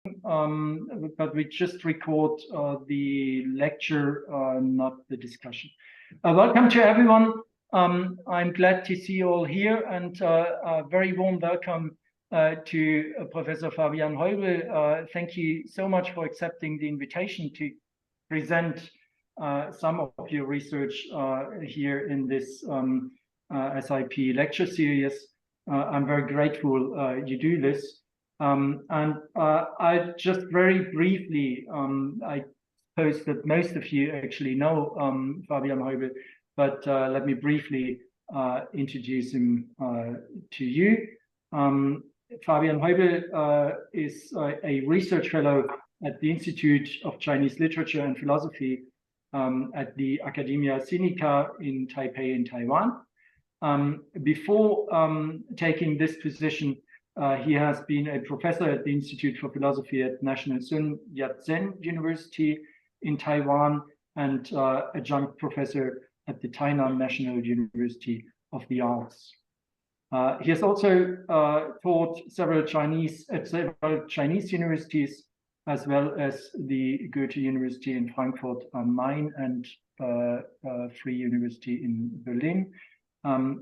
but we just record the lecture, not the discussion. Welcome to everyone. I'm glad to see you all here, and a very warm welcome to Professor Fabian Heubel. Thank you so much for accepting the invitation to present some of your research here in this SIP lecture series. I'm very grateful you do this. I just very briefly, I suppose that most of you actually know Fabian Heubel, but let me briefly introduce him to you. Fabian Heubel is a research fellow at the Institute of Chinese Literature and Philosophy at the Academia Sinica in Taipei in Taiwan. Before taking this position, he has been a professor at the Institute for Philosophy at National Sun Yat-sen University in Taiwan and adjunct professor at the Tainan National University of the Arts. He has also taught several Chinese universities, as well as the Goethe University in Frankfurt am Main and Free University in Berlin,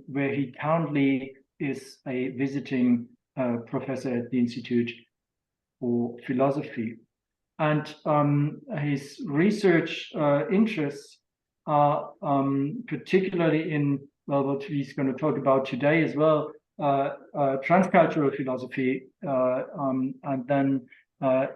where he currently is a visiting professor at the Institute for Philosophy. And his research interests are particularly in, well, what he's going to talk about today as well, transcultural philosophy, and then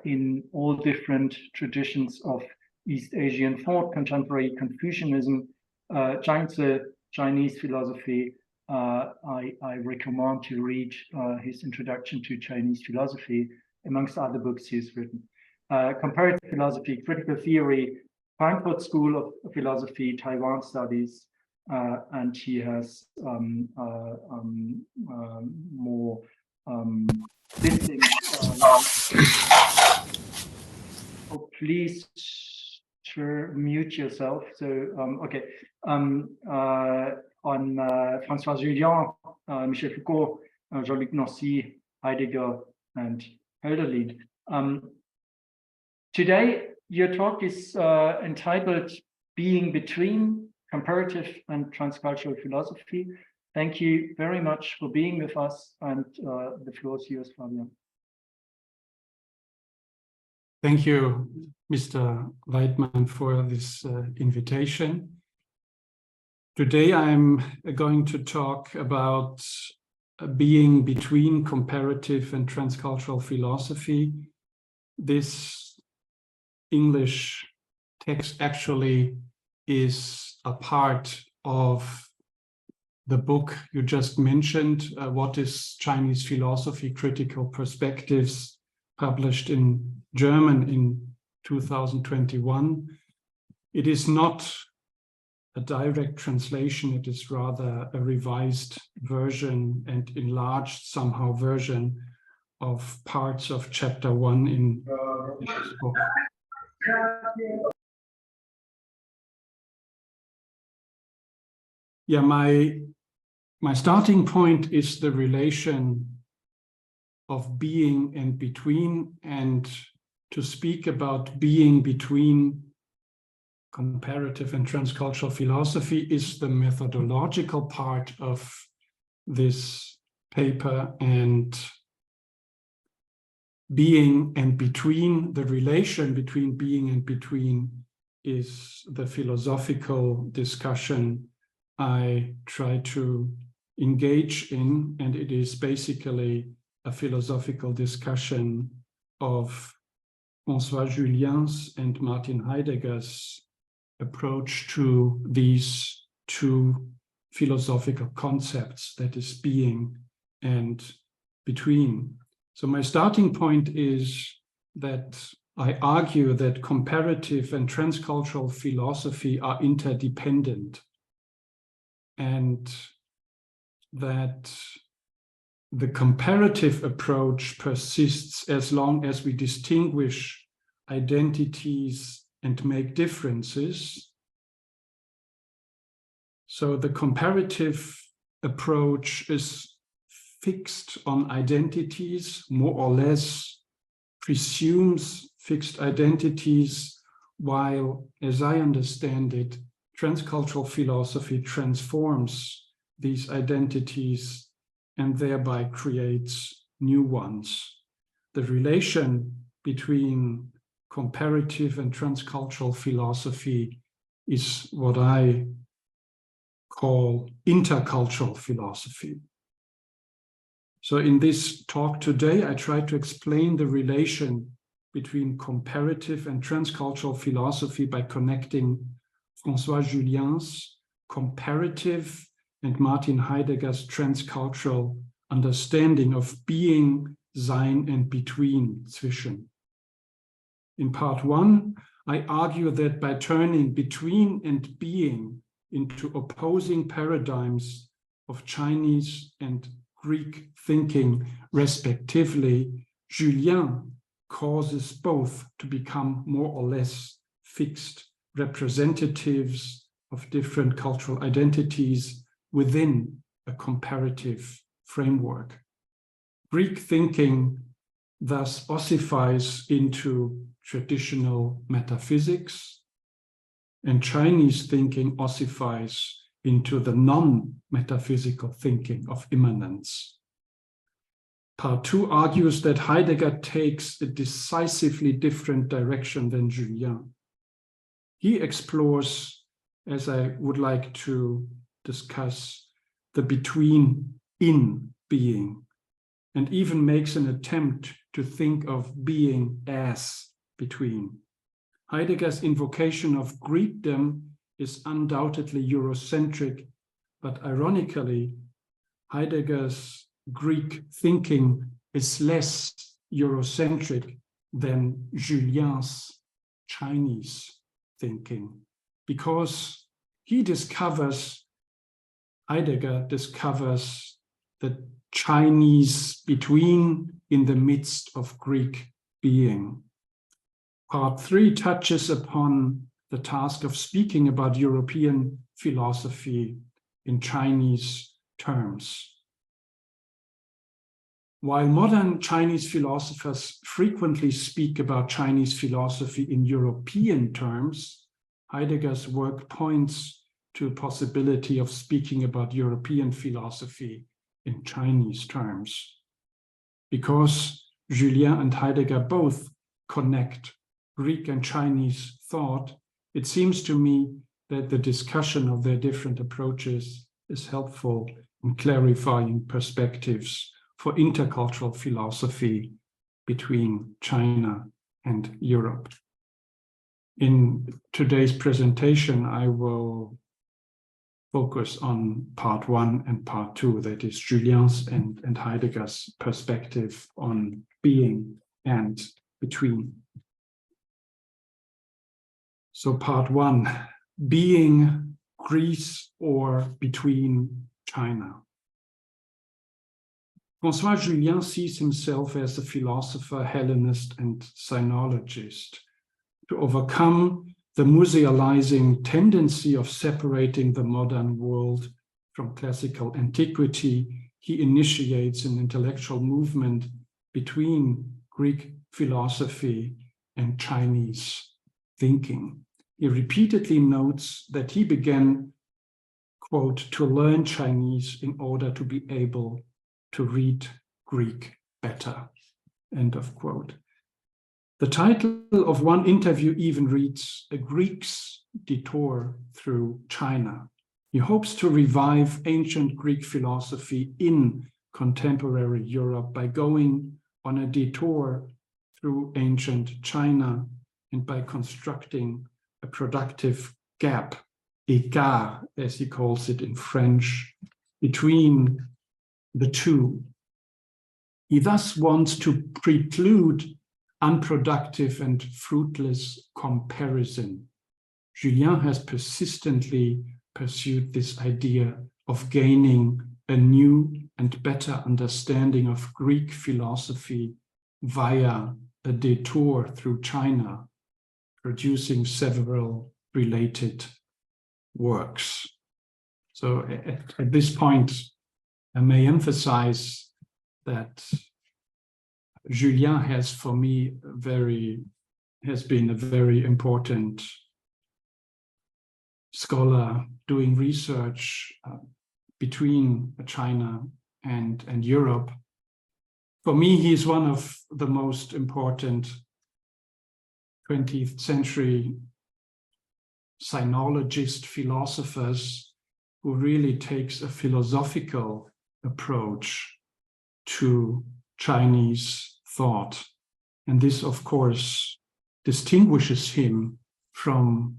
in all different traditions of East Asian thought, contemporary Confucianism, Zhangzi, Chinese philosophy. I recommend to read his Introduction to Chinese Philosophy, amongst other books he's written. Comparative philosophy, critical theory, Frankfurt School of Philosophy, Taiwan studies, and he has more distinct. Oh, please mute yourself. So, okay. On François Julian, Michel Foucault, Jean-Luc Nancy, Heidegger, and Hölderlin. Today, your talk is entitled Being Between Comparative and Transcultural Philosophy. Thank you very much for being with us, and the floor is yours, Fabian. Thank you, Mr. Weidmann, for this invitation. Today, I'm going to talk about being between comparative and transcultural philosophy. This English text actually is a part of the book you just mentioned, What is Chinese Philosophy? Critical Perspectives, published in German in 2021. It is not a direct translation, it is rather a revised version and enlarged somehow version of parts of chapter 1 in this book. Yeah, my starting point is the relation of being and between, and to speak about being between comparative and transcultural philosophy is the methodological part of this paper, and being and between, the relation between being and between, is the philosophical discussion I try to engage in, and it is basically a philosophical discussion of François Julien's and Martin Heidegger's approach to these two philosophical concepts, that is being and between. So my starting point is that I argue that comparative and transcultural philosophy are interdependent, and that the comparative approach persists as long as we distinguish identities and make differences. So the comparative approach is fixed on identities, more or less presumes fixed identities, while, as I understand it, transcultural philosophy transforms these identities and thereby creates new ones. The relation between comparative and transcultural philosophy is what I call intercultural philosophy. So in this talk today, I try to explain the relation between comparative and transcultural philosophy by connecting François Julien's comparative and Martin Heidegger's transcultural understanding of being, sein, and between, zwischen. In part one, I argue that by turning between and being into opposing paradigms of Chinese and Greek thinking, respectively, Julien causes both to become more or less fixed representatives of different cultural identities within a comparative framework. Greek thinking thus ossifies into traditional metaphysics, and Chinese thinking ossifies into the non-metaphysical thinking of immanence. Part two argues that Heidegger takes a decisively different direction than Julien. He explores, as I would like to discuss, the between in being, and even makes an attempt to think of being as between. Heidegger's invocation of Greekdom is undoubtedly Eurocentric, but ironically, Heidegger's Greek thinking is less Eurocentric than Julien's Chinese thinking, because Heidegger discovers the Chinese between in the midst of Greek being. Part three touches upon the task of speaking about European philosophy in Chinese terms. While modern Chinese philosophers frequently speak about Chinese philosophy in European terms, Heidegger's work points to a possibility of speaking about European philosophy in Chinese terms. Because Julien and Heidegger both connect Greek and Chinese thought, it seems to me that the discussion of their different approaches is helpful in clarifying perspectives for intercultural philosophy between China and Europe. In today's presentation, I will focus on part one and part two, that is Julien's and Heidegger's perspective on being and between. So part one, being, Greece, or between China. François Julien sees himself as a philosopher, Hellenist, and sinologist. To overcome the musealizing tendency of separating the modern world from classical antiquity, he initiates an intellectual movement between Greek philosophy and Chinese thinking. He repeatedly notes that he began, quote, to learn Chinese in order to be able to read Greek better, end of quote. The title of one interview even reads, A Greek's Detour Through China. He hopes to revive ancient Greek philosophy in contemporary Europe by going on a detour through ancient China and by constructing a productive gap, écart, as he calls it in French, between the two. He thus wants to preclude unproductive and fruitless comparison. Julien has persistently pursued this idea of gaining a new and better understanding of Greek philosophy via a detour through China, producing several related works. So at this point, I may emphasize that Julien has, for me, has been a very important scholar doing research between China and Europe. For me, he is one of the most important 20th century sinologist philosophers who really takes a philosophical approach to Chinese thought. And this, of course, distinguishes him from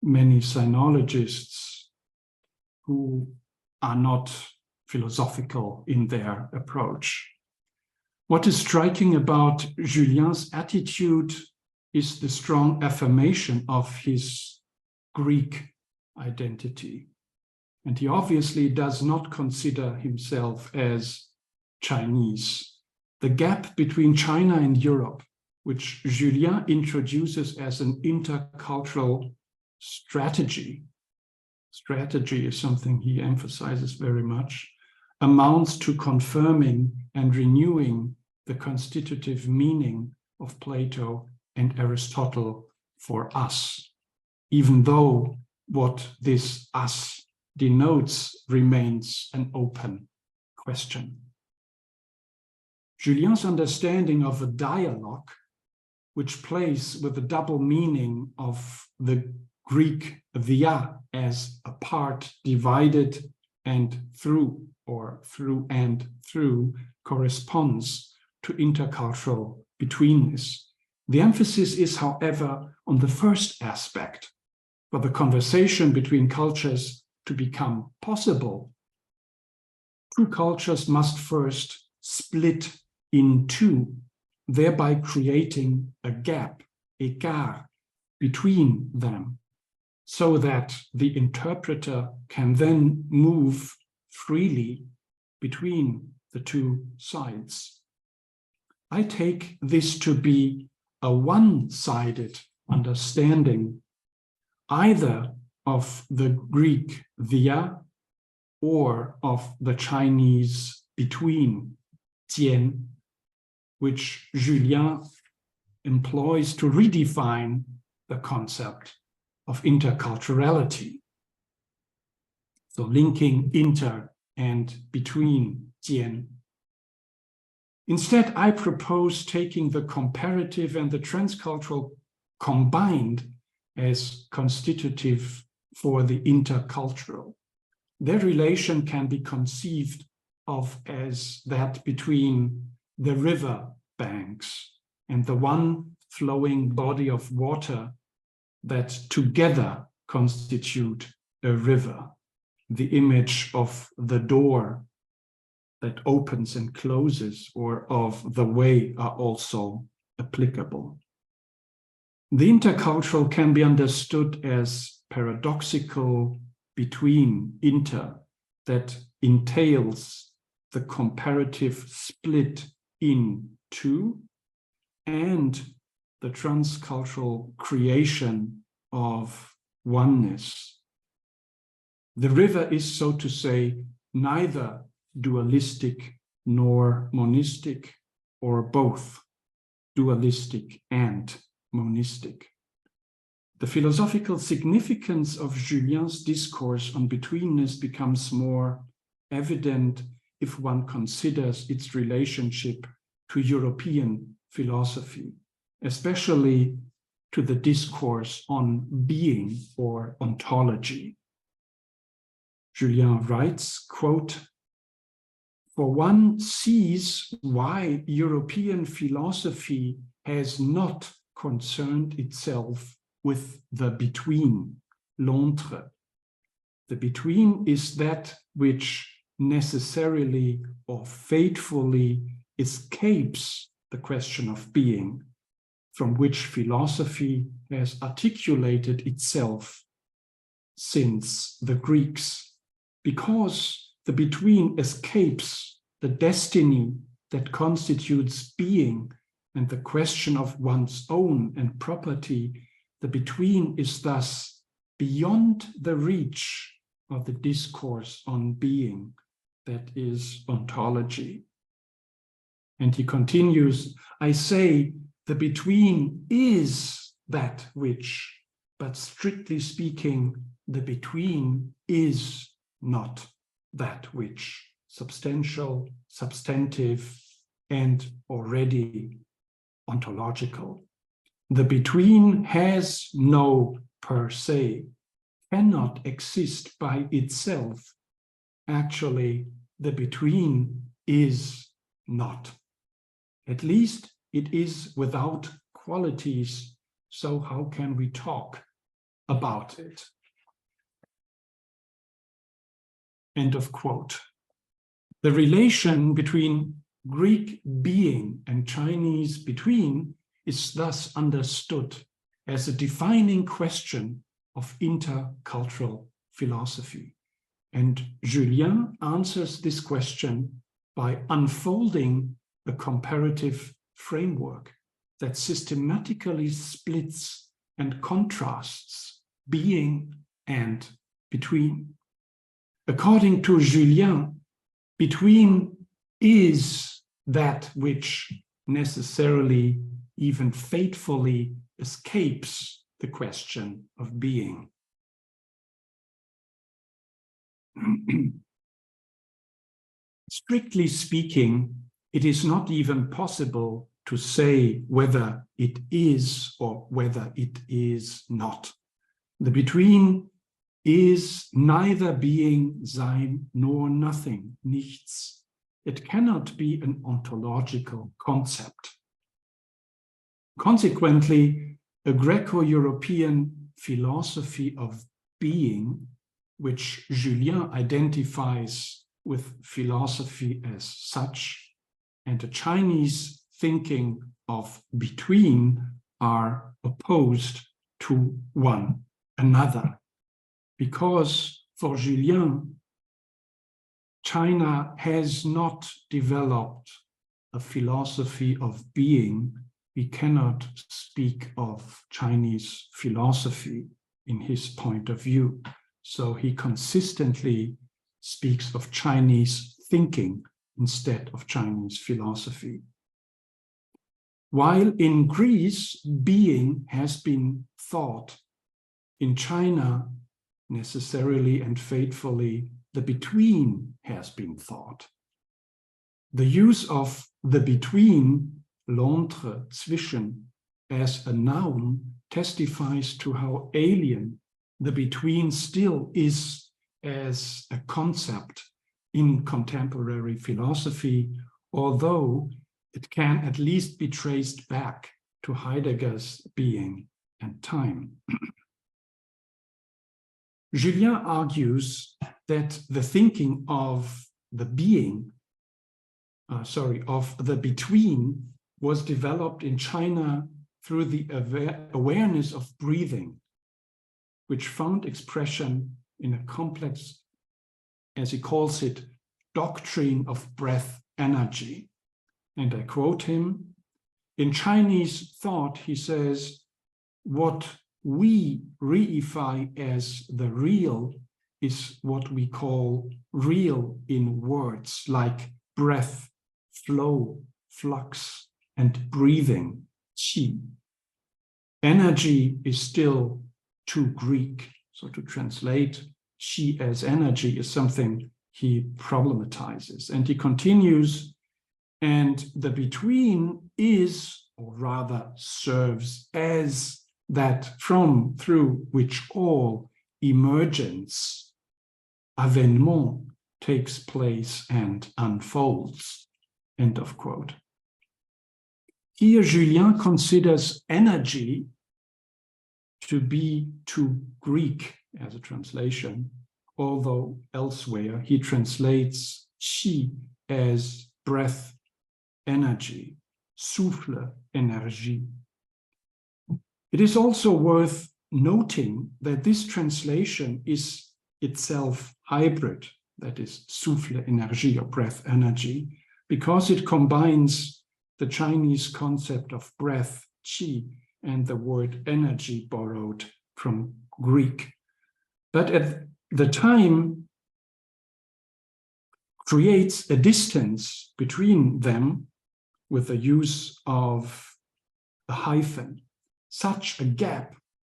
many sinologists who are not philosophical in their approach. What is striking about Julien's attitude is the strong affirmation of his Greek identity. And he obviously does not consider himself as Chinese. The gap between China and Europe, which Julien introduces as an intercultural strategy is something he emphasizes very much, amounts to confirming and renewing the constitutive meaning of Plato and Aristotle for us, even though what this us denotes remains an open question. Julien's understanding of a dialogue, which plays with the double meaning of the Greek dia as a part divided and through, or through and through, corresponds to intercultural betweenness. The emphasis is, however, on the first aspect. For the conversation between cultures to become possible, two cultures must first split in two, thereby creating a gap, écart, between them, so that the interpreter can then move freely between the two sides. I take this to be a one-sided understanding either of the Greek dia or of the Chinese between, tian, which Julien employs to redefine the concept of interculturality. So linking inter and between, tian. Instead, I propose taking the comparative and the transcultural combined as constitutive for the intercultural. Their relation can be conceived of as that between the river banks and the one flowing body of water that together constitute a river. The image of the door that opens and closes, or of the way, are also applicable. The intercultural can be understood as paradoxical between inter, that entails the comparative split in two, and the transcultural creation of oneness. The river is, so to say, neither dualistic nor monistic, or both dualistic and monistic. The philosophical significance of Julien's discourse on betweenness becomes more evident if one considers its relationship to European philosophy, especially to the discourse on being or ontology. Julien writes, quote, "For one sees why European philosophy has not concerned itself with the between, l'entre. The between is that which necessarily or fatefully escapes the question of being, from which philosophy has articulated itself since the Greeks, because the between escapes the destiny that constitutes being and the question of one's own and property. The between is thus beyond the reach of the discourse on being, that is ontology." And he continues, I say the between is that which, but strictly speaking, the between is not that which, substantial, substantive, and already ontological. The between has no per se, cannot exist by itself. Actually, the between is not. At least it is without qualities, so how can we talk about it? End of quote. The relation between Greek being and Chinese between is thus understood as a defining question of intercultural philosophy. And Julien answers this question by unfolding a comparative framework that systematically splits and contrasts being and between. According to Julien, between is that which necessarily, even fatefully, escapes the question of being. Strictly speaking, it is not even possible to say whether it is or whether it is not. The between is neither being, sein, nor nothing, nichts. It cannot be an ontological concept. Consequently, a Greco-European philosophy of being, which Julien identifies with philosophy as such, and a Chinese thinking of between are opposed to one another. Because for Julien, China has not developed a philosophy of being. We cannot speak of Chinese philosophy in his point of view. So he consistently speaks of Chinese thinking instead of Chinese philosophy. While in Greece, being has been thought, in China, necessarily and fatefully, the between has been thought. The use of the between, l'entre, zwischen, as a noun testifies to how alien the between still is as a concept in contemporary philosophy, although it can at least be traced back to Heidegger's being and time. Julien argues that the thinking of the being, of the between, was developed in China through the awareness of breathing, which found expression in a complex, as he calls it, doctrine of breath energy. And I quote him, in Chinese thought, he says, what we reify as the real is what we call real in words like breath, flow, flux, and breathing, qi. Energy is still too Greek. So to translate qi as energy is something he problematizes. And he continues, and the between is, or rather serves as that from, through which all emergence, avènement, takes place and unfolds. End of quote. Here, Julien considers energy to be too Greek as a translation, although elsewhere he translates qi as breath, energy, souffle, énergie. It is also worth noting that this translation is itself hybrid, that is souffle, énergie, or breath, energy, because it combines the Chinese concept of breath, qi, and the word energy borrowed from Greek. But at the time, creates a distance between them with the use of a hyphen. Such a gap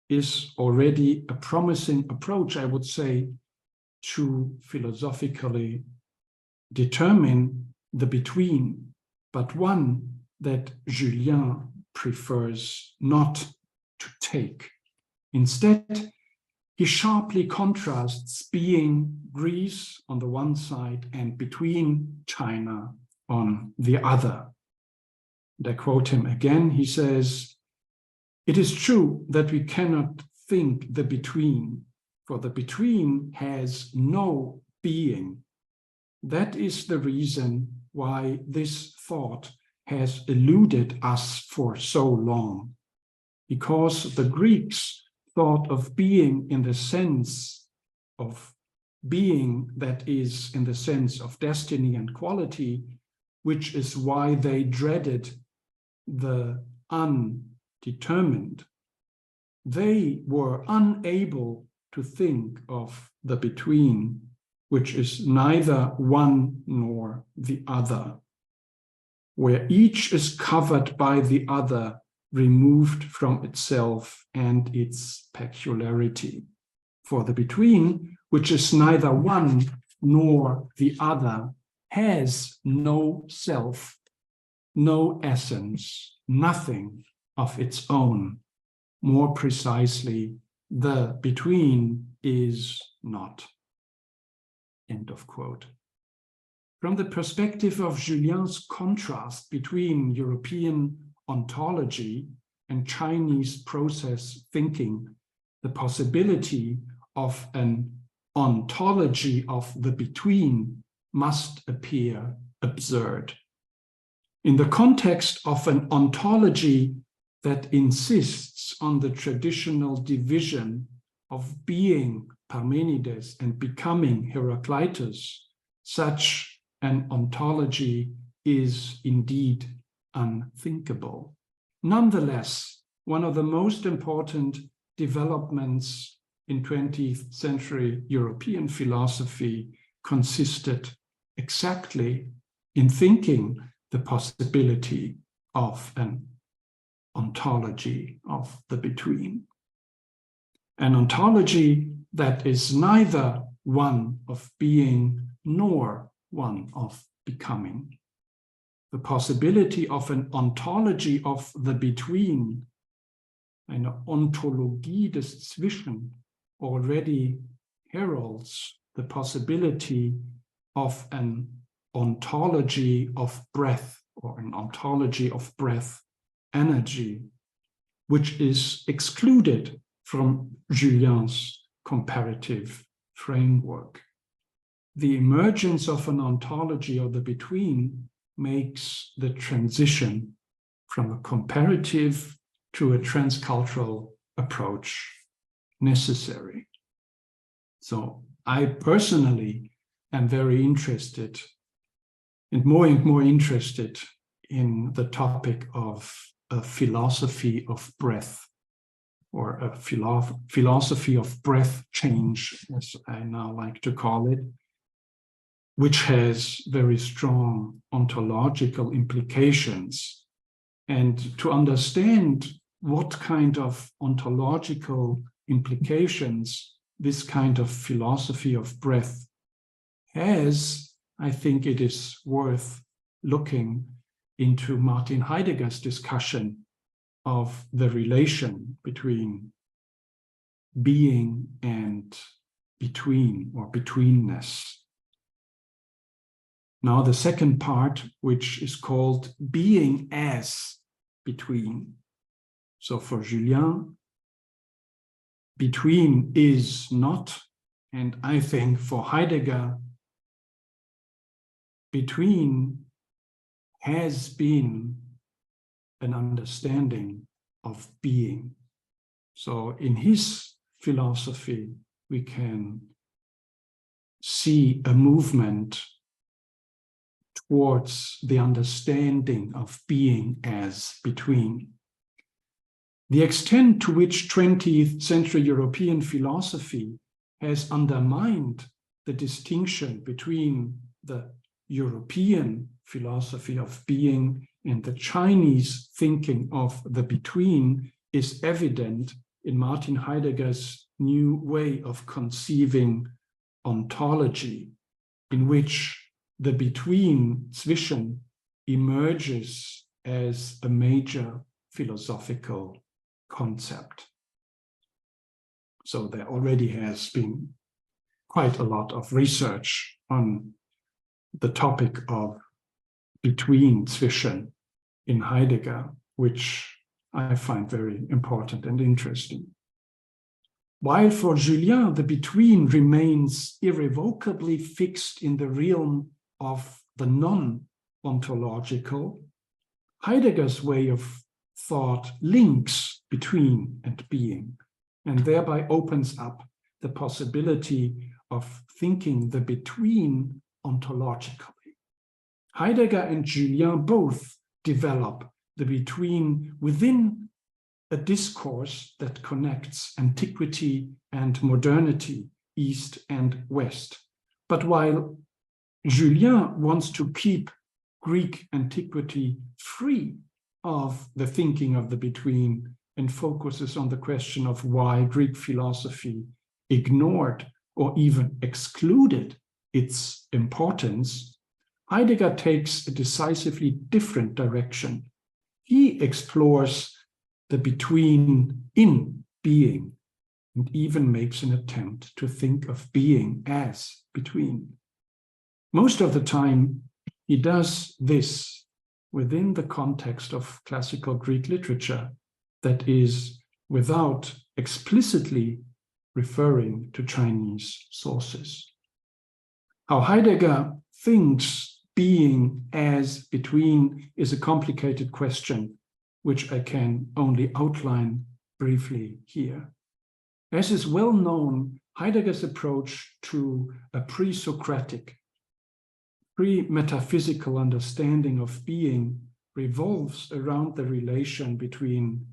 is already a promising approach, I would say, to philosophically determine the between, but one that Julien prefers not to take. Instead, he sharply contrasts being Greece on the one side and between China on the other. And I quote him again, he says, "It is true that we cannot think the between, for the between has no being. That is the reason why this thought has eluded us for so long, because the Greeks thought of being in the sense of being that is in the sense of destiny and quality, which is why they dreaded the undetermined. They were unable to think of the between, which is neither one nor the other, where each is covered by the other, removed from itself and its peculiarity. For the between, which is neither one nor the other, has no self, no essence, nothing of its own. More precisely, the between is not." End of quote. From the perspective of Julien's contrast between European ontology and Chinese process thinking, the possibility of an ontology of the between must appear absurd. In the context of an ontology that insists on the traditional division of being Parmenides and becoming Heraclitus, such an ontology is indeed unthinkable. Nonetheless, one of the most important developments in 20th century European philosophy consisted exactly in thinking the possibility of an ontology of the between. An ontology that is neither one of being nor one of becoming. The possibility of an ontology of the between, eine Ontologie des Zwischen, already heralds the possibility of an ontology of breath, or an ontology of breath energy, which is excluded from Julien's comparative framework. The emergence of an ontology of the between makes the transition from a comparative to a transcultural approach necessary. So I personally am very interested and more interested in the topic of a philosophy of breath, or a philosophy of breath change, as I now like to call it, which has very strong ontological implications. And to understand what kind of ontological implications this kind of philosophy of breath has, I think it is worth looking into Martin Heidegger's discussion of the relation between being and between, or betweenness. Now the second part, which is called being as between. So for Julien, between is not, and I think for Heidegger, between has been an understanding of being. So in his philosophy, we can see a movement towards the understanding of being as between. The extent to which 20th century European philosophy has undermined the distinction between the European philosophy of being and the Chinese thinking of the between is evident in Martin Heidegger's new way of conceiving ontology, in which the between, zwischen, emerges as a major philosophical concept. So there already has been quite a lot of research on the topic of between, zwischen, in Heidegger, which I find very important and interesting. While for Julien, the between remains irrevocably fixed in the realm of the non-ontological, Heidegger's way of thought links between and being, and thereby opens up the possibility of thinking the between ontologically. Heidegger and Julien both develop the between within a discourse that connects antiquity and modernity, East and West. But while Julien wants to keep Greek antiquity free of the thinking of the between and focuses on the question of why Greek philosophy ignored or even excluded its importance, Heidegger takes a decisively different direction. He explores the between in being and even makes an attempt to think of being as between. Most of the time, he does this within the context of classical Greek literature, that is, without explicitly referring to Chinese sources. How Heidegger thinks being as between is a complicated question, which I can only outline briefly here. As is well known, Heidegger's approach to a pre-Socratic, pre-metaphysical understanding of being revolves around the relation between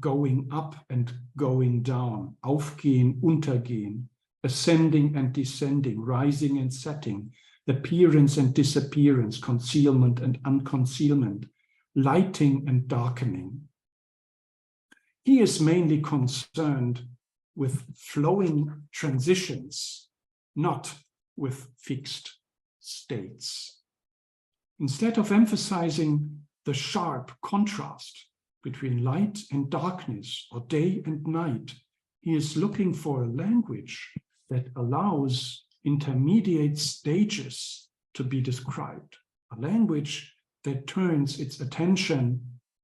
going up and going down, aufgehen, untergehen, ascending and descending, rising and setting, appearance and disappearance, concealment and unconcealment, lighting and darkening. He is mainly concerned with flowing transitions, not with fixed states. Instead of emphasizing the sharp contrast between light and darkness or day and night, he is looking for a language that allows intermediate stages to be described, a language that turns its attention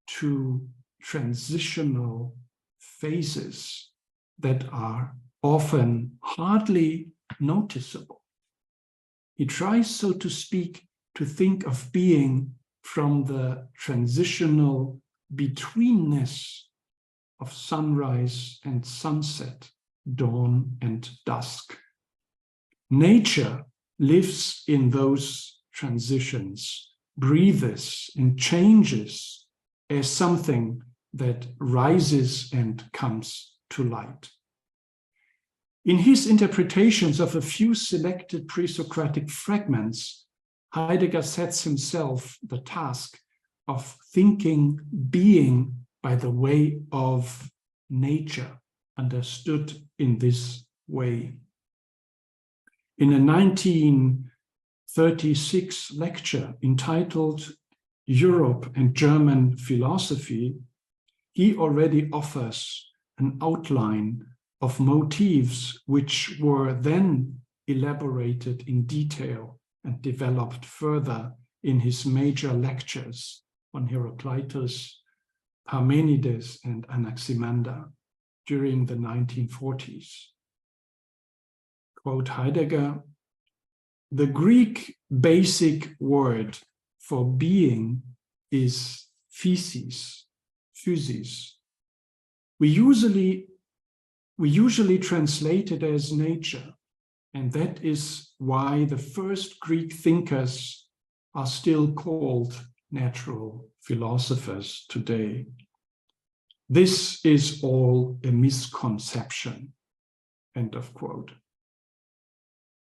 to transitional phases that are often hardly noticeable. He tries, so to speak, to think of being from the transitional betweenness of sunrise and sunset, dawn and dusk. Nature lives in those transitions, breathes and changes as something that rises and comes to light. In his interpretations of a few selected pre-Socratic fragments, Heidegger sets himself the task of thinking being by the way of nature, understood in this way. In a 1936 lecture entitled Europe and German Philosophy, he already offers an outline of motifs which were then elaborated in detail and developed further in his major lectures on Heraclitus, Parmenides, and Anaximander during the 1940s. Quote Heidegger, "The Greek basic word for being is physis, physis. We usually translate it as nature, and that is why the first Greek thinkers are still called natural philosophers today. This is all a misconception." End of quote.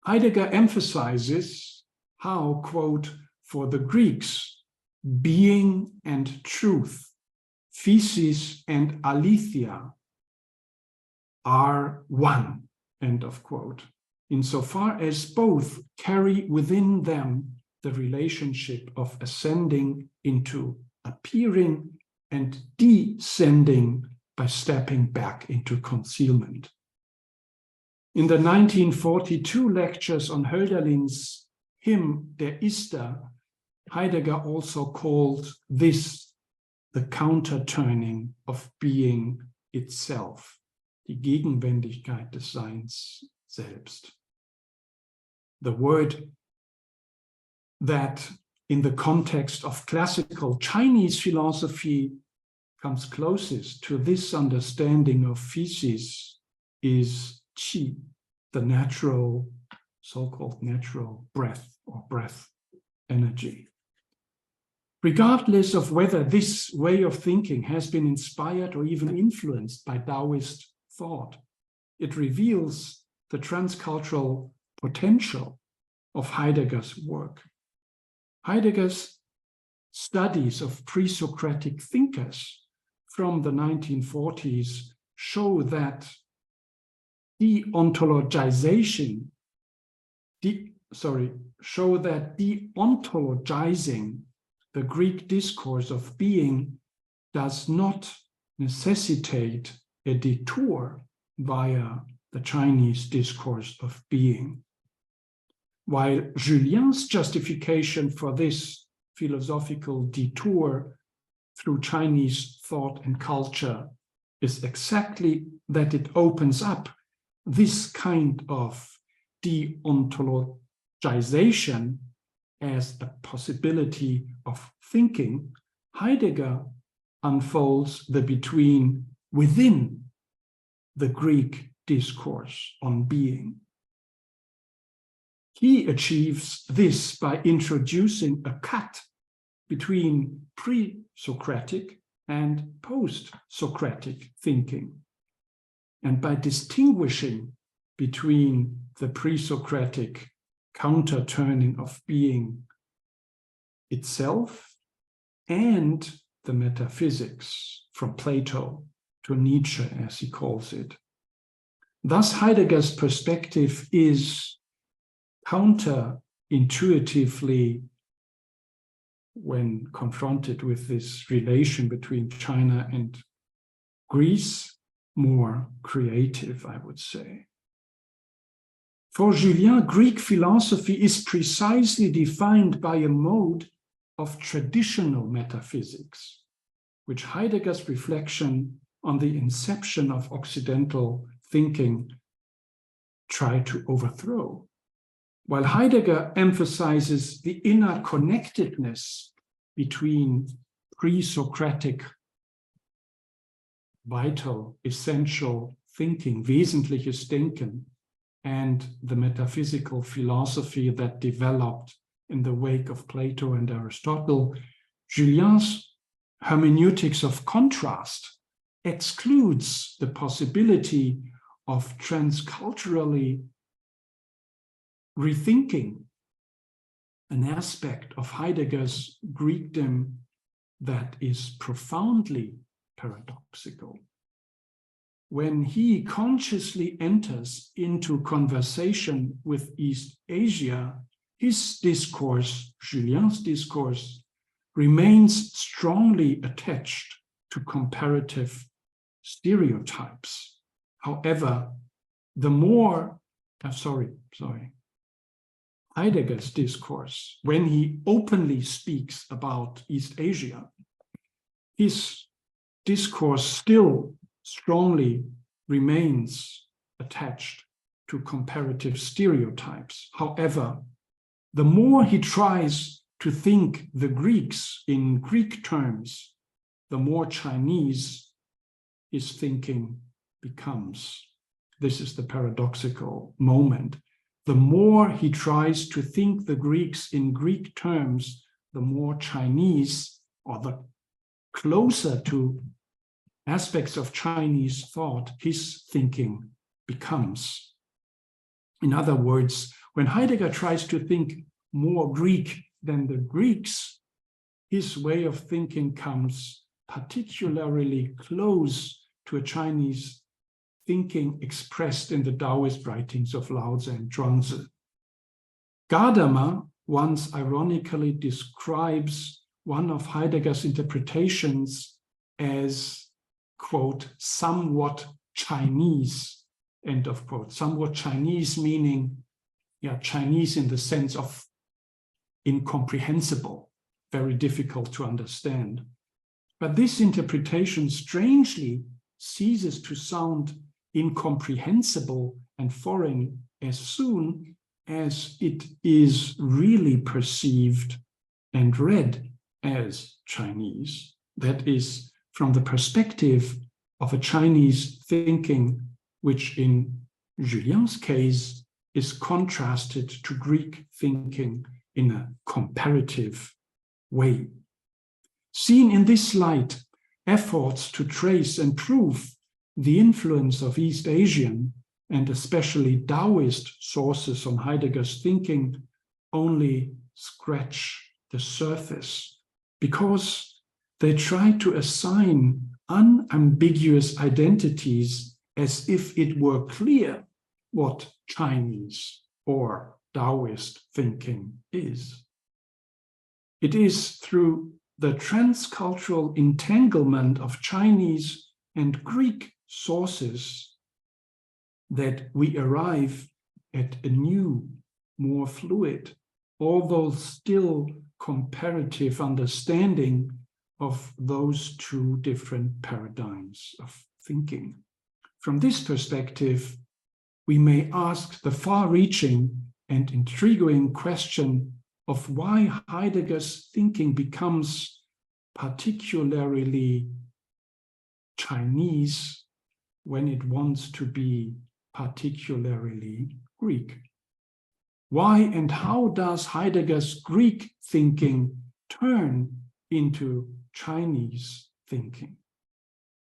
Heidegger emphasizes how, quote, for the Greeks, being and truth, physis and aletheia, are one, end of quote, insofar as both carry within them the relationship of ascending into appearing and descending by stepping back into concealment. In the 1942 lectures on Hölderlin's hymn Der Ist-er, Heidegger also called this the counterturning of being itself, die Gegenwändigkeit des Seins selbst. The word that in the context of classical Chinese philosophy comes closest to this understanding of physis is qi, the natural, so-called natural breath or breath energy. Regardless of whether this way of thinking has been inspired or even influenced by Taoist thought, it reveals the transcultural potential of Heidegger's work. Heidegger's studies of pre-Socratic thinkers from the 1940s show that deontologizing the Greek discourse of being does not necessitate a detour via the Chinese discourse of being. While Julien's justification for this philosophical detour through Chinese thought and culture is exactly that it opens up this kind of deontologization as a possibility of thinking, Heidegger unfolds the between within the Greek discourse on being. He achieves this by introducing a cut between pre-Socratic and post-Socratic thinking, and by distinguishing between the pre-Socratic counter-turning of being itself and the metaphysics from Plato to Nietzsche, as he calls it. Thus, Heidegger's perspective is counterintuitively, when confronted with this relation between China and Greece, more creative, I would say. For Julien, Greek philosophy is precisely defined by a mode of traditional metaphysics, which Heidegger's reflection on the inception of Occidental thinking tried to overthrow. While Heidegger emphasizes the inner connectedness between pre-Socratic vital, essential thinking, wesentliches Denken, and the metaphysical philosophy that developed in the wake of Plato and Aristotle, Julien's hermeneutics of contrast excludes the possibility of transculturally rethinking an aspect of Heidegger's Greekdom that is profoundly paradoxical. When he consciously enters into conversation with East Asia, his discourse, Julien's discourse, remains strongly attached to comparative stereotypes. However, the more, Heidegger's discourse, when he openly speaks about East Asia, his discourse still strongly remains attached to comparative stereotypes. However, the more he tries to think the Greeks in Greek terms, the more Chinese his thinking becomes. This is the paradoxical moment. The more he tries to think the Greeks in Greek terms, the more Chinese, or the closer to aspects of Chinese thought his thinking becomes. In other words, when Heidegger tries to think more Greek than the Greeks, his way of thinking comes particularly close to a Chinese thinking expressed in the Taoist writings of Lao Tzu and Zhuangzi. Gadamer once ironically describes one of Heidegger's interpretations as, quote, somewhat Chinese, end of quote. Somewhat Chinese meaning, Chinese in the sense of incomprehensible, very difficult to understand. But this interpretation strangely ceases to sound incomprehensible and foreign as soon as it is really perceived and read as Chinese. That is, from the perspective of a Chinese thinking, which in Julien's case is contrasted to Greek thinking in a comparative way. Seen in this light, efforts to trace and prove the influence of East Asian and especially Taoist sources on Heidegger's thinking only scratch the surface, because they try to assign unambiguous identities as if it were clear what Chinese or Taoist thinking is. It is through the transcultural entanglement of Chinese and Greek sources that we arrive at a new, more fluid, although still comparative understanding of those two different paradigms of thinking. From this perspective, we may ask the far-reaching and intriguing question of why Heidegger's thinking becomes particularly Chinese when it wants to be particularly Greek. Why and how does Heidegger's Greek thinking turn into Chinese thinking?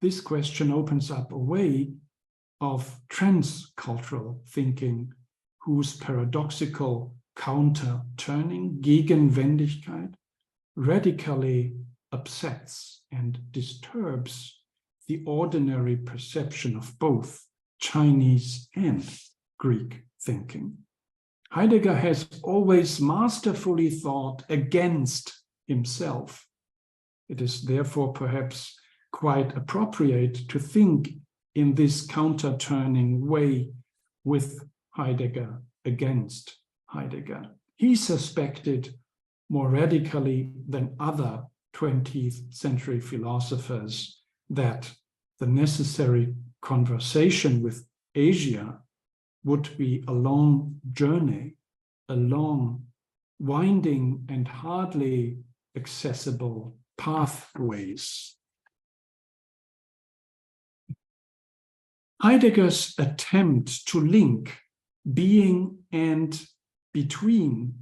This question opens up a way of transcultural thinking, whose paradoxical counter-turning, Gegenwendigkeit, radically upsets and disturbs the ordinary perception of both Chinese and Greek thinking. Heidegger has always masterfully thought against himself. It is therefore perhaps quite appropriate to think in this counter-turning way with Heidegger against Heidegger. He suspected more radically than other 20th century philosophers that the necessary conversation with Asia would be a long journey, a long, winding and hardly accessible pathways. Heidegger's attempt to link being and between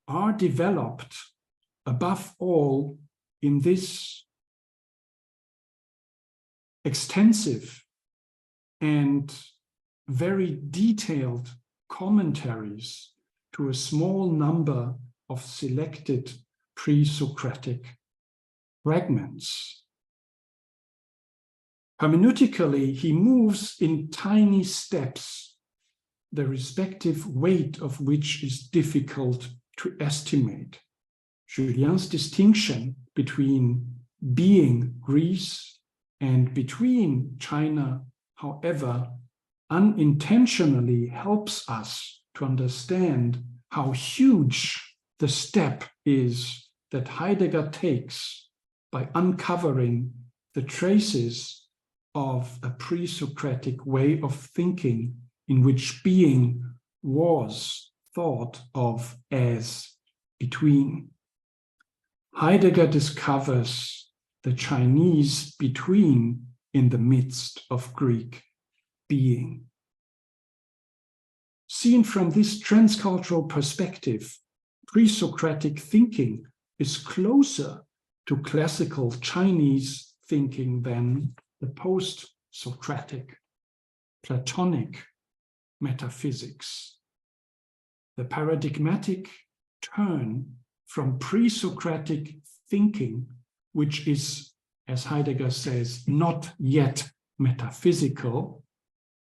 are developed above all in this extensive and very detailed commentaries to a small number of selected pre-Socratic fragments. Hermeneutically, he moves in tiny steps, the respective weight of which is difficult to estimate. Julien's distinction between being Greece and between China, however, unintentionally helps us to understand how huge the step is that Heidegger takes by uncovering the traces of a pre-Socratic way of thinking in which being was thought of as between. Heidegger discovers the Chinese between in the midst of Greek being. Seen from this transcultural perspective, pre-Socratic thinking is closer to classical Chinese thinking than the post-Socratic, Platonic metaphysics. The paradigmatic turn from pre-Socratic thinking, which is, as Heidegger says, not yet metaphysical,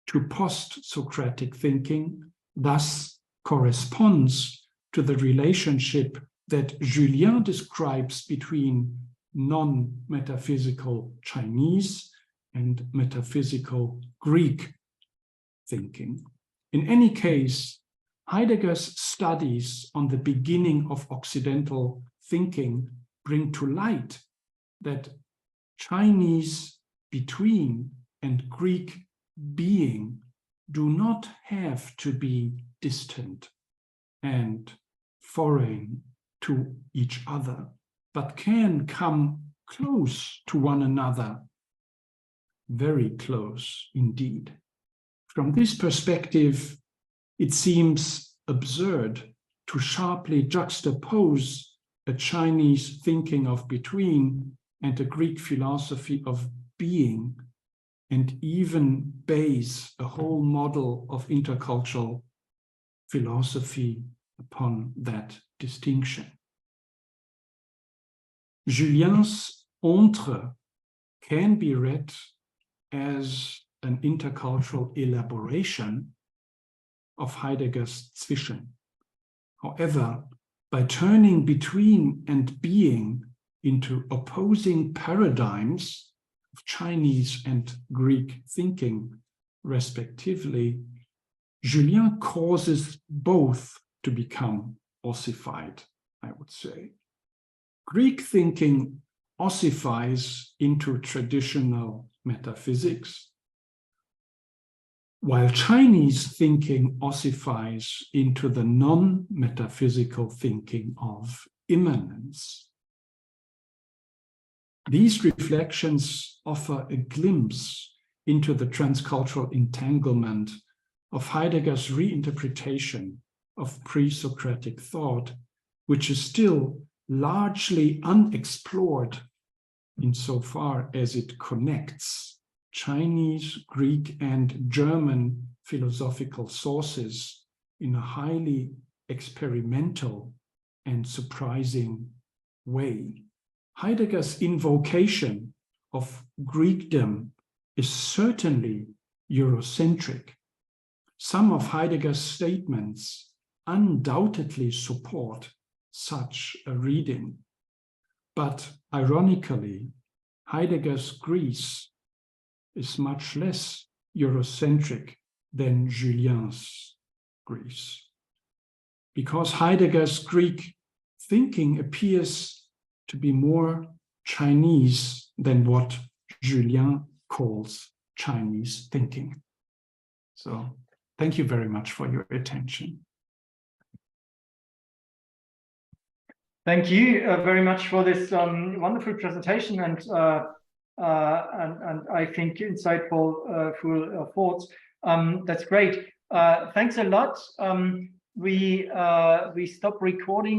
to post-Socratic thinking, thus corresponds to the relationship that Julien describes between non-metaphysical Chinese and metaphysical Greek thinking. In any case, Heidegger's studies on the beginning of Occidental thinking bring to light that Chinese between and Greek being do not have to be distant and foreign to each other, but can come close to one another, very close indeed. From this perspective, it seems absurd to sharply juxtapose a Chinese thinking of between and a Greek philosophy of being, and even base a whole model of intercultural philosophy upon that distinction. Julien's Entre can be read as an intercultural elaboration of Heidegger's Zwischen. However, by turning between and being into opposing paradigms of Chinese and Greek thinking, respectively, Julien causes both to become ossified, I would say. Greek thinking ossifies into traditional metaphysics, while Chinese thinking ossifies into the non-metaphysical thinking of immanence. These reflections offer a glimpse into the transcultural entanglement of Heidegger's reinterpretation of pre-Socratic thought, which is still largely unexplored insofar as it connects Chinese, Greek, and German philosophical sources in a highly experimental and surprising way. Heidegger's invocation of Greekdom is certainly Eurocentric. Some of Heidegger's statements undoubtedly support such a reading. But ironically, Heidegger's Greece is much less Eurocentric than Julien's Greece, because Heidegger's Greek thinking appears to be more Chinese than what Julien calls Chinese thinking. So thank you very much for your attention. Thank you very much for this wonderful presentation and I think insightful full thoughts. That's great. Thanks a lot. We stop recording.